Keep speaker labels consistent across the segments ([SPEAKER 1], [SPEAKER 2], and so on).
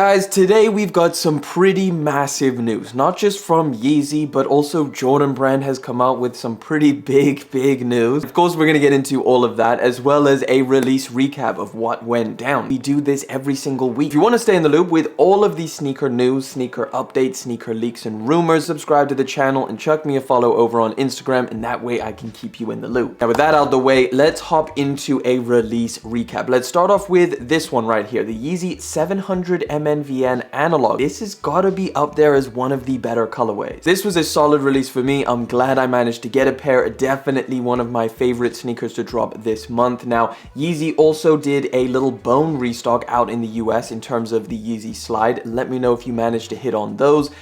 [SPEAKER 1] Guys, today we've got some pretty massive news, not just from Yeezy, but also Jordan Brand has come out with some pretty big news. Of course, we're going to get into all of that, as well as a release recap of what went down. We do this every single week. If you want to stay in the loop with all of the sneaker news, sneaker updates, sneaker leaks, and rumors, subscribe to the channel and chuck me a follow over on Instagram, and that way I can keep you in the loop. Now, with that out of the way, let's hop into a release recap. Let's start off with this one right here, the Yeezy 700mm VN analog. This has got to be up there as one of the better colorways. This was a solid release for me. I'm glad I managed to get a pair. Definitely one of my favorite sneakers to drop this month. Now, Yeezy also did a little bone restock out in the US in terms of the Yeezy Slide. Let me know if you managed to hit on those.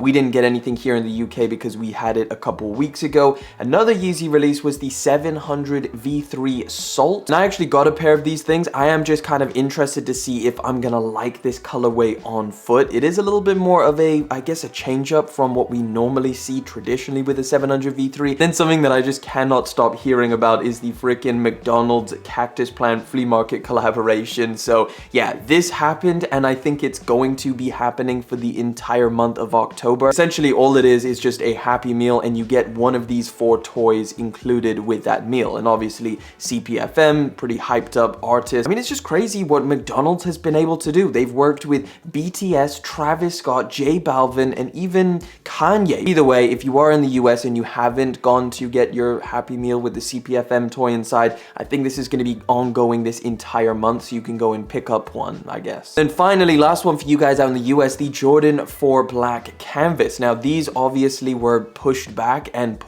[SPEAKER 1] We didn't get anything here in the UK because we had it a couple weeks ago. Another Yeezy release was the 700 V3 Salt. And I actually got a pair of these things. I am just kind of interested to see if I'm gonna like this colorway on foot. It is a little bit more of a, I guess, a change up from what we normally see traditionally with a 700 V3. Then something that I just cannot stop hearing about is the freaking McDonald's Cactus Plant flea market collaboration. So yeah, this happened, and I think it's going to be happening for the entire month of October. Essentially, all it is just a Happy Meal, and you get one of these 4 toys included with that meal. And obviously, CPFM, pretty hyped up artist. I mean, it's just crazy what McDonald's has been able to do. They've worked with BTS, Travis Scott, J Balvin, and even Kanye. Either way, if you are in the US and you haven't gone to get your Happy Meal with the CPFM toy inside, I think this is going to be ongoing this entire month, so you can go and pick up one, I guess. And finally, last one for you guys out in the US, the Jordan 4 Black Canvas. Now, these obviously were pushed back, and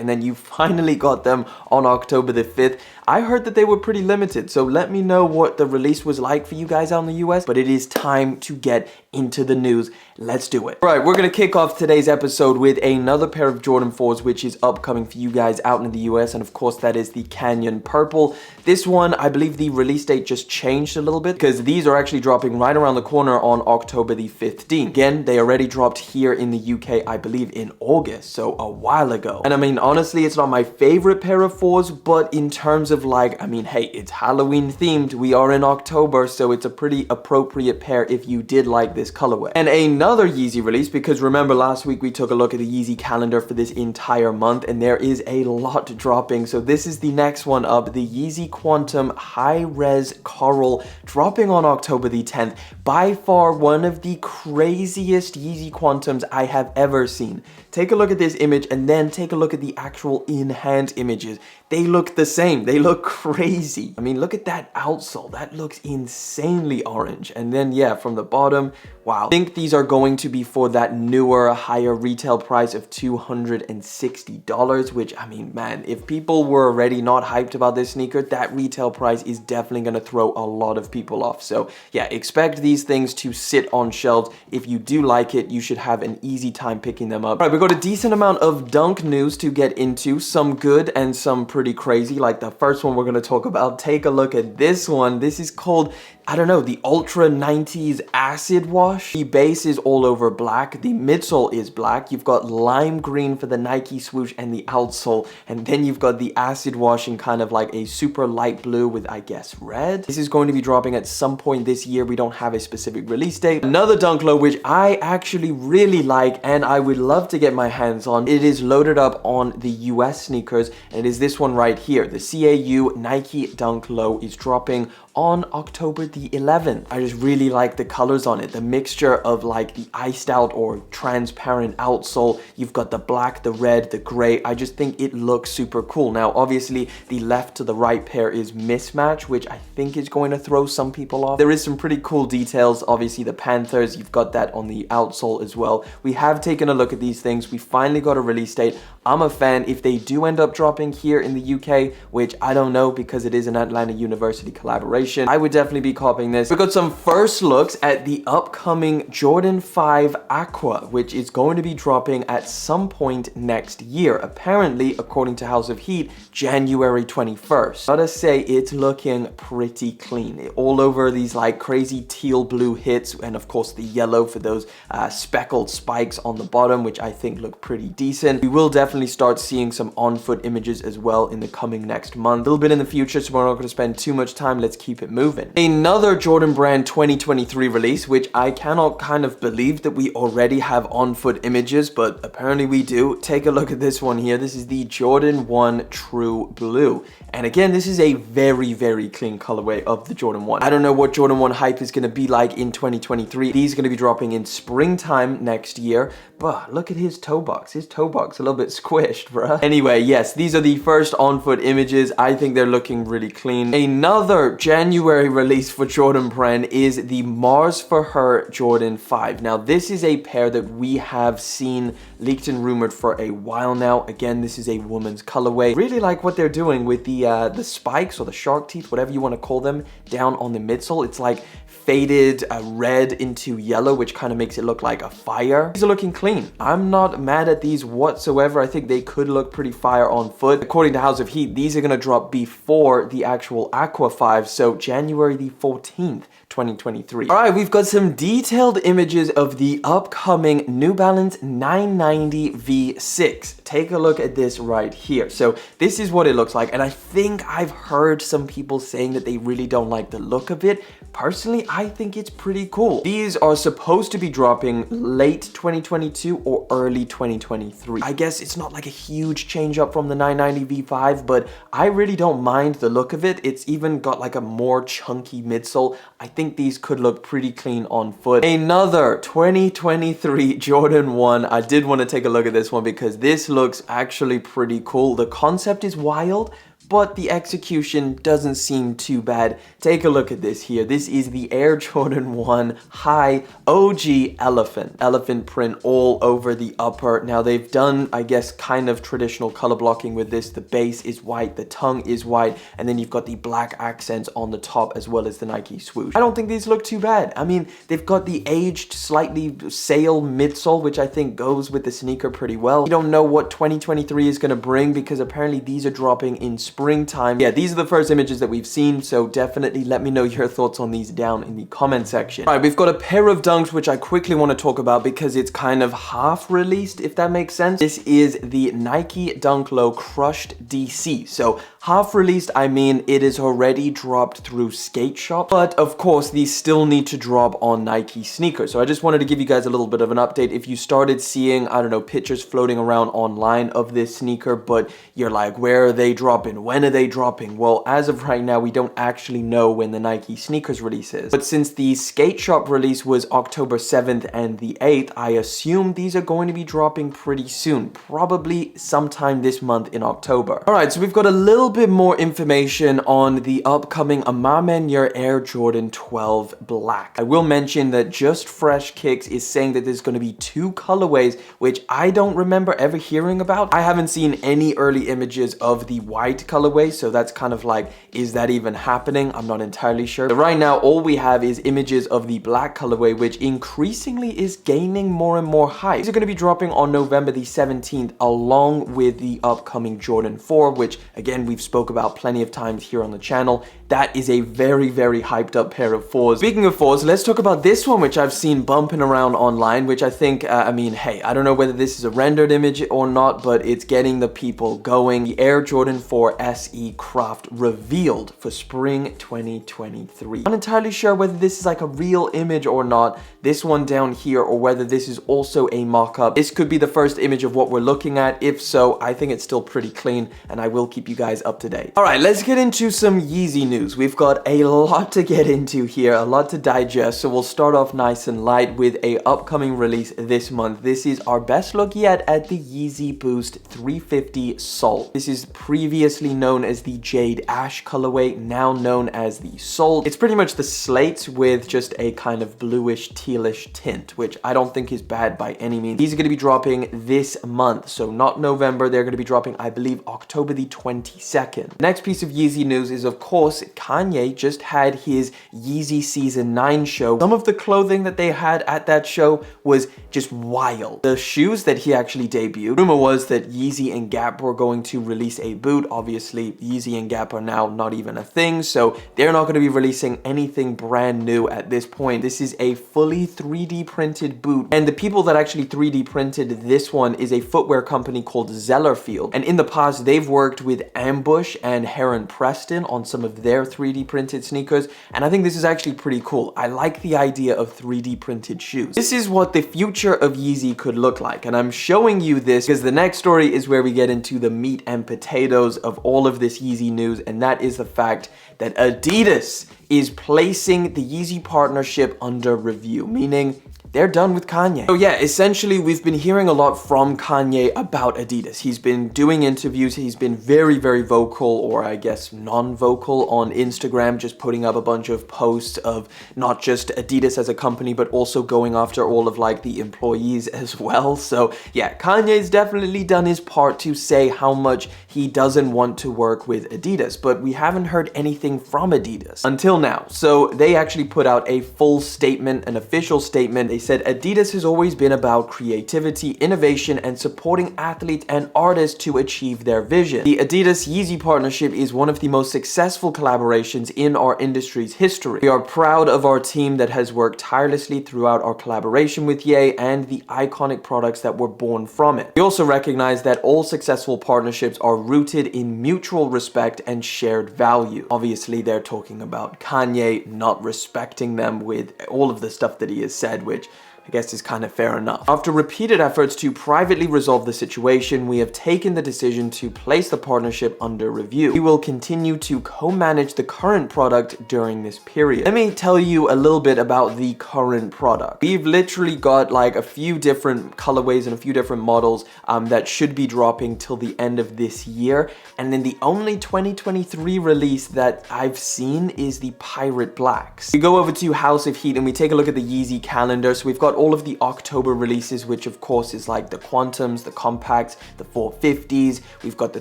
[SPEAKER 1] then you finally got them on October the 5th. I heard that they were pretty limited, so let me know what the release was like for you guys out in the US, but it is time to get into the news. Let's do it. All right, we're gonna kick off today's episode with another pair of Jordan 4s, which is upcoming for you guys out in the US, and of course that is the Canyon Purple. This one, I believe the release date just changed a little bit, because these are actually dropping right around the corner on October the 15th. Again, they already dropped here in the UK, I believe in August, so a while ago. And I mean, honestly, it's not my favorite pair of 4s, but in terms of like, I mean, hey, it's Halloween themed, we are in October, so it's a pretty appropriate pair if you did like this colorway. And another Yeezy release, because remember last week we took a look at the Yeezy calendar for this entire month, and there is a lot dropping. So this is the next one up, the Yeezy Quantum High Res Coral, dropping on October the 10th. By far one of the craziest Yeezy Quantums I have ever seen. Take a look at this image and then take a look at the actual in-hand images. They look the same. They look crazy. I mean, look at that outsole. That looks insanely orange. And then, yeah, from the bottom, wow. I think these are going to be for that newer, higher retail price of $260, which, I mean, man, if people were already not hyped about this sneaker, that retail price is definitely going to throw a lot of people off. So, yeah, expect these things to sit on shelves. If you do like it, you should have an easy time picking them up. All right, we've got a decent amount of dunk news to get into, some good and some pretty crazy. Like the first one we're going to talk about, take a look at this one. This is called, I don't know, the Ultra 90s Acid Wash. The base is all over black. The midsole is black. You've got lime green for the Nike swoosh and the outsole. And then you've got the acid wash in kind of like a super light blue with, I guess, red. This is going to be dropping at some point this year. We don't have a specific release date. Another dunk low, which I actually really like and I would love to get my hands on. It is loaded up on the US sneakers, and it is this one right here. The CAU Nike Dunk Low is dropping on October the 11th. I just really like the colors on it. The mixture of like the iced out or transparent outsole. You've got the black, the red, the gray. I just think it looks super cool. Now, obviously, the left to the right pair is mismatch, which I think is going to throw some people off. There is some pretty cool details. Obviously, the Panthers, you've got that on the outsole as well. We have taken a look at these things. We finally got a release date. I'm a fan. If they do end up dropping here in the UK, which I don't know because it is an Atlanta University collaboration, I would definitely be copying this. We've got some first looks at the upcoming Jordan 5 Aqua, which is going to be dropping at some point next year. Apparently, according to House of Heat, January 21st. Gotta say, it's looking pretty clean. All over these like crazy teal blue hits, and of course the yellow for those speckled spikes on the bottom, which I think look pretty decent. We will definitely definitely start seeing some on-foot images as well in the coming next month. A little bit in the future, so we're not going to spend too much time. Let's keep it moving. Another Jordan Brand 2023 release, which I cannot kind of believe that we already have on-foot images, but apparently we do. Take a look at this one here. This is the Jordan 1 True Blue. And again, this is a very, very clean colorway of the Jordan 1. I don't know what Jordan 1 hype is going to be like in 2023. These are going to be dropping in springtime next year. But look at his toe box. His toe box a little bit squished, bruh. Anyway, yes, these are the first on-foot images. I think they're looking really clean. Another January release for Jordan Brand is the Mars for Her Jordan 5. Now, this is a pair that we have seen leaked and rumored for a while now. Again, this is a woman's colorway. Really like what they're doing with the spikes or the shark teeth, whatever you want to call them, down on the midsole. It's like faded red into yellow, which kind of makes it look like a fire. These are looking clean. I'm not mad at these whatsoever. I think they could look pretty fire on foot. According to House of Heat, these are going to drop before the actual Aqua 5, so January the 14th. 2023. All right, we've got some detailed images of the upcoming New Balance 990 V6. Take a look at this right here. So this is what it looks like, and I think I've heard some people saying that they really don't like the look of it. Personally, I think it's pretty cool. These are supposed to be dropping late 2022 or early 2023. I guess it's not like a huge change up from the 990 V5, but I really don't mind the look of it. It's even got like a more chunky midsole. I think these could look pretty clean on foot. Another 2023 Jordan 1. I did want to take a look at this one because this looks actually pretty cool. The concept is wild, but the execution doesn't seem too bad. Take a look at this here. This is the Air Jordan 1 High OG elephant print all over the upper. Now they've done, I guess, kind of traditional color blocking with this. The base is white, the tongue is white, and then you've got the black accents on the top as well as the Nike swoosh. I don't think these look too bad. I mean, they've got the aged, slightly sail midsole, which I think goes with the sneaker pretty well. We don't know what 2023 is going to bring because apparently these are dropping in springtime. Yeah, these are the first images that we've seen, so definitely let me know your thoughts on these down in the comment section. All right, we've got a pair of dunks which I quickly want to talk about because it's kind of half released, if that makes sense. This is the Nike Dunk Low Crushed DC. So half released, I mean it is already dropped through Skate Shop, but of course these still need to drop on Nike sneakers. So I just wanted to give you guys a little bit of an update. If you started seeing, I don't know, pictures floating around online of this sneaker, but you're like, where are they dropping? When are they dropping? Well, as of right now, we don't actually know when the Nike sneakers release is. But since the Skate Shop release was October 7th and the 8th, I assume these are going to be dropping pretty soon, probably sometime this month in October. All right, so we've got a little bit more information on the upcoming Maniere Air Jordan 12 Black. I will mention that Just Fresh Kicks is saying that there's going to be 2 colorways, which I don't remember ever hearing about. I haven't seen any early images of the white colorway, so that's kind of like, is that even happening? I'm not entirely sure. But right now, all we have is images of the black colorway, which increasingly is gaining more and more hype. These are going to be dropping on November the 17th, along with the upcoming Jordan 4, which again, we've spoke about plenty of times here on the channel. That is a very, very hyped up pair of 4s. Speaking of 4s, let's talk about this one, which I've seen bumping around online, which I think, I mean, hey, I don't know whether this is a rendered image or not, but it's getting the people going. The Air Jordan 4 SE Craft revealed for spring 2023. I'm not entirely sure whether this is like a real image or not, this one down here, or whether this is also a mock-up. This could be the first image of what we're looking at. If so, I think it's still pretty clean, and I will keep you guys up to date. All right, let's get into some Yeezy news. We've got a lot to get into here, a lot to digest, so we'll start off nice and light with a upcoming release this month. This is our best look yet at the Yeezy Boost 350 Salt. This is previously known as the Jade Ash colorway, now known as the Salt. It's pretty much the slate with just a kind of bluish tealish tint, which I don't think is bad by any means. These are going to be dropping this month, so not November. They're going to be dropping, I believe, October the 27th. 22nd. The next piece of Yeezy news is, of course, Kanye just had his Yeezy Season 9 show. Some of the clothing that they had at that show was just wild. The shoes that he actually debuted, rumor was that Yeezy and Gap were going to release a boot. Obviously, Yeezy and Gap are now not even a thing, so they're not going to be releasing anything brand new at this point. This is a fully 3D printed boot, and the people that actually 3D printed this one is a footwear company called Zellerfield, and in the past they've worked with Ambush and Heron Preston on some of their 3D printed sneakers, and I think this is actually pretty cool. I like the idea of 3D printed shoes. This is what the future of Yeezy could look like, and I'm showing you this because the next story is where we get into the meat and potatoes of all of this Yeezy news, and that is the fact that Adidas is placing the Yeezy partnership under review, meaning they're done with Kanye. So yeah, essentially we've been hearing a lot from Kanye about Adidas. He's been doing interviews, he's been very, very vocal, or I guess non-vocal on Instagram, just putting up a bunch of posts of not just Adidas as a company, but also going after all of like the employees as well. So yeah, Kanye's definitely done his part to say how much he doesn't want to work with Adidas, but we haven't heard anything from Adidas until now. So they actually put out a full statement, an official statement. They said Adidas has always been about creativity, innovation, and supporting athletes and artists to achieve their vision. The Adidas Yeezy partnership is one of the most successful collaborations in our industry's history. We are proud of our team that has worked tirelessly throughout our collaboration with Ye and the iconic products that were born from it. We also recognize that all successful partnerships are rooted in mutual respect and shared value. Obviously, they're talking about Kanye not respecting them with all of the stuff that he has said, which I guess is kind of fair enough. After repeated efforts to privately resolve the situation, we have taken the decision to place the partnership under review. We will continue to co-manage the current product during this period. Let me tell you a little bit about the current product. We've literally got like a few different colorways and a few different models that should be dropping till the end of this year. And then the only 2023 release that I've seen is the Pirate Blacks. We go over to House of Heat and we take a look at the Yeezy calendar. So we've got all of the October releases, which of course is like the Quantums, the Compacts, the 450s, we've got the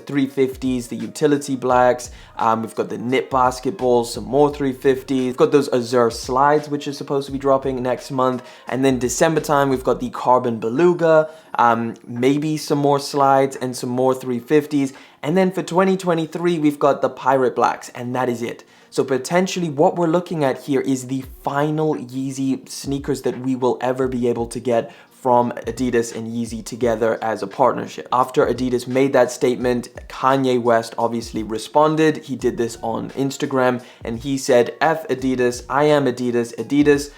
[SPEAKER 1] 350s, the Utility Blacks, we've got the Knit Basketballs, some more 350s, we've got those Azure Slides, which is supposed to be dropping next month, and then December time, we've got the Carbon Beluga, maybe some more slides and some more 350s, and then for 2023, we've got the Pirate Blacks, and that is it. So potentially what we're looking at here is the final Yeezy sneakers that we will ever be able to get from Adidas and Yeezy together as a partnership. After Adidas made that statement, Kanye West obviously responded. He did this on Instagram and he said, "F Adidas, I am Adidas. Adidas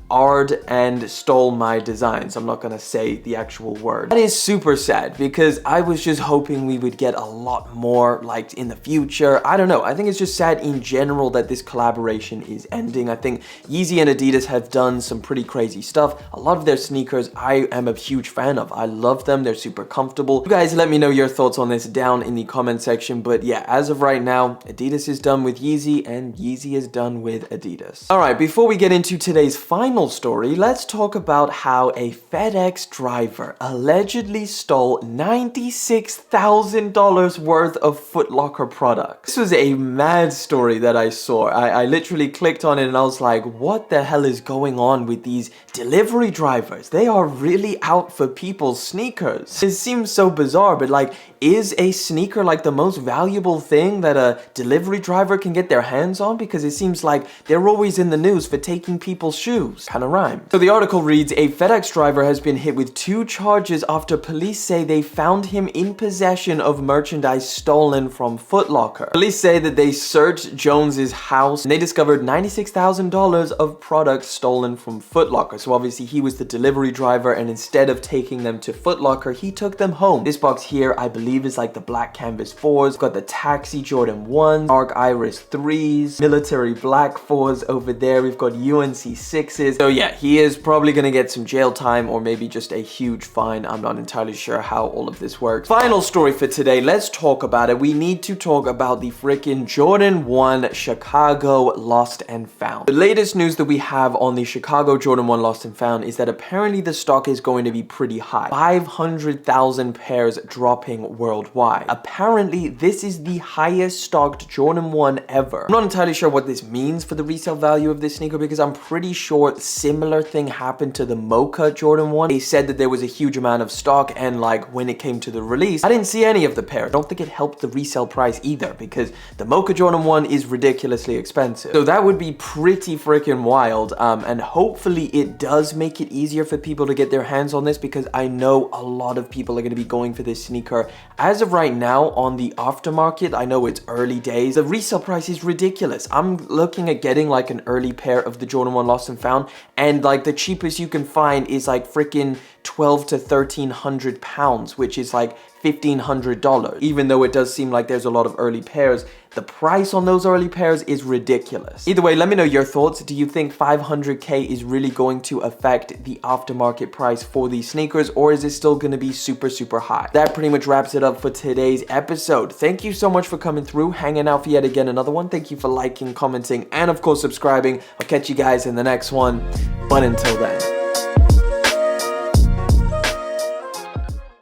[SPEAKER 1] ard and stole my designs." I'm not gonna say the actual word. That is super sad because I was just hoping we would get a lot more like in the future. I don't know. I think it's just sad in general that this collaboration is ending. I think Yeezy and Adidas have done some pretty crazy stuff. A lot of their sneakers I am a huge fan of. I love them. They're super comfortable. You guys let me know your thoughts on this down in the comment section. But yeah, as of right now, Adidas is done with Yeezy and Yeezy is done with Adidas. All right, before we get into today's final story, let's talk about how a FedEx driver allegedly stole $96,000 worth of Foot Locker products. This was a mad story that I saw. I literally clicked on it and I was like, what the hell is going on with these delivery drivers? They are really out for people's sneakers. It seems so bizarre, but like, is a sneaker like the most valuable thing that a delivery driver can get their hands on? Because it seems like they're always in the news for taking people's shoes. Kind of rhymed. So the article reads, a FedEx driver has been hit with 2 charges after police say they found him in possession of merchandise stolen from Foot Locker. Police say that they searched Jones's house and they discovered $96,000 of products stolen from Foot Locker. So obviously he was the delivery driver and instead of taking them to Foot Locker, he took them home. This box here, I believe is like the Black Canvas 4s, got the Taxi Jordan 1s, Dark Iris 3s, Military Black 4s over there. We've got UNC 6s. So yeah, he is probably gonna get some jail time or maybe just a huge fine. I'm not entirely sure how all of this works. Final story for today. Let's talk about it. We need to talk about the freaking Jordan 1 Chicago Lost and Found. The latest news that we have on the Chicago Jordan 1 Lost and Found is that apparently the stock is going to be pretty high. 500,000 pairs dropping worldwide. Apparently, this is the highest stocked Jordan 1 ever. I'm not entirely sure what this means for the resale value of this sneaker because I'm pretty sure similar thing happened to the Mocha Jordan 1. They said that there was a huge amount of stock and like when it came to the release, I didn't see any of the pair. I don't think it helped the resale price either because the Mocha Jordan 1 is ridiculously expensive. So that would be pretty freaking wild, and hopefully it does make it easier for people to get their hands on this because I know a lot of people are going to be going for this sneaker. As of right now on the aftermarket, I know it's early days, the resale price is ridiculous. I'm looking at getting like an early pair of the Jordan 1 Lost and Found, and like the cheapest you can find is like freaking 12 to 1300 pounds, which is like $1,500. Even though it does seem like there's a lot of early pairs, the price on those early pairs is ridiculous. Either way, let me know your thoughts. Do you think 500k is really going to affect the aftermarket price for these sneakers, or is it still going to be super high? That pretty much wraps it up for today's episode. Thank you so much for coming through, hanging out for yet again another one. Thank you for liking, commenting, and of course subscribing. I'll catch you guys in the next one, but until then.